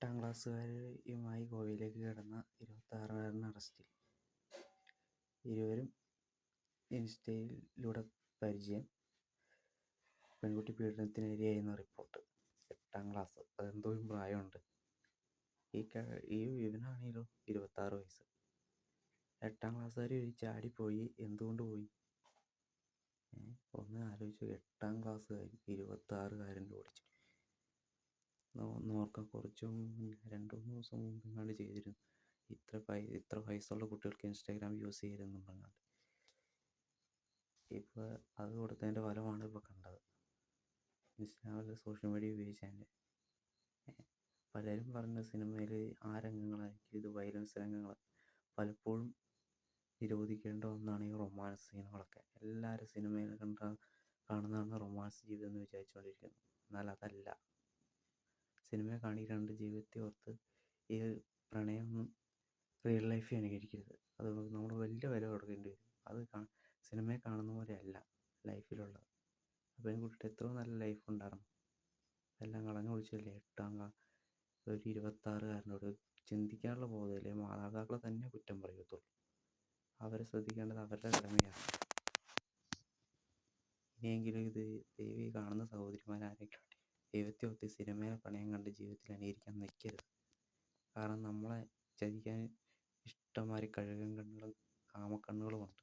8ാം ക്ലാസ്സുകാരിയുമായി ഗോവയിലേക്ക് കടന്ന 26-കാരൻ അറസ്റ്റിൽ. ഇരുവരും ഇൻസ്റ്റയിലൂടെ പരിചയം. പെൺകുട്ടി പീഡനത്തിനിരയായെന്ന് റിപ്പോർട്ട്. 8ാം ക്ലാസ്, അതെന്തോരം പ്രായമുണ്ട്. ഇവനാണെങ്കിലോ 26 വയസ്സ്. 8ാം ക്ലാസ്സുകാർ ചാടിപ്പോയി. എന്തുകൊണ്ട് പോയി? ഒന്ന് ആലോചിച്ചു. 8ാം ക്ലാസ്സുകാരി 26-കാരൻ്റെ ഓടിച്ചു. നോക്കാം, കുറച്ച് 2-3 ദിവസം മുമ്പ് എങ്ങാണ്ട് ചെയ്തിരുന്നു. ഇത്ര വയസ്സുള്ള കുട്ടികൾക്ക് ഇൻസ്റ്റാഗ്രാം യൂസ് ചെയ്യരുതെന്നും പറഞ്ഞാണ്ട്. ഇപ്പോൾ അത് കൊടുത്തതിൻ്റെ ഫലമാണ് ഇപ്പോൾ കണ്ടത്. ഇൻസ്റ്റാഗ്രാമിൽ സോഷ്യൽ മീഡിയ ഉപയോഗിച്ചതിൻ്റെ പലരും പറഞ്ഞ സിനിമയിൽ ആ രംഗങ്ങളായിരിക്കും ഇത് വയലൻസ് രംഗങ്ങൾ. പലപ്പോഴും നിരോധിക്കേണ്ട ഒന്നാണ് ഈ റൊമാൻസ് സീനുകളൊക്കെ. എല്ലാവരും സിനിമയിൽ കാണുന്നതാണ് റൊമാൻസ് ജീവിതം എന്ന് വിചാരിച്ചുകൊണ്ടിരിക്കുന്നു. എന്നാൽ അതല്ല. സിനിമയെ കാണി രണ്ട് ജീവിതത്തെ ഓർത്ത് ഈ പ്രണയമൊന്നും റിയൽ ലൈഫിൽ അനുകരിക്കരുത്. അത് നമ്മൾ വലിയ വില കൊടുക്കേണ്ടി വരും. അത് സിനിമയെ കാണുന്ന പോലെയല്ല ലൈഫിലുള്ളത്. പെൺകുട്ടിയുടെ എത്രയോ നല്ല ലൈഫ് ഉണ്ടായിരുന്നു, എല്ലാം കളഞ്ഞു കുളിച്ചല്ലേ. ഒരു 26-കാരനോട് ചിന്തിക്കാനുള്ള ബോധമില്ലേ? മാതാപിതാക്കളെ തന്നെ കുറ്റം പറയത്തുള്ളൂ. അവരെ ശ്രദ്ധിക്കേണ്ടത് അവരുടെ കടമയാണ്. ഇനിയെങ്കിലും ഇത് ദൈവം കാണുന്ന സഹോദരിമാരാരെങ്കിലും ദൈവത്തെ ഒത്തി സിനിമയിലെ പ്രണയം കണ്ട് ജീവിതത്തിൽ അനുകരിക്കാൻ നിൽക്കരുത്. കാരണം നമ്മളെ ചതിക്കാൻ ഇഷ്ടംമാതിരി കഴുകൻ കണ്ണുകളും കാമക്കണ്ണുകളുമുണ്ട്.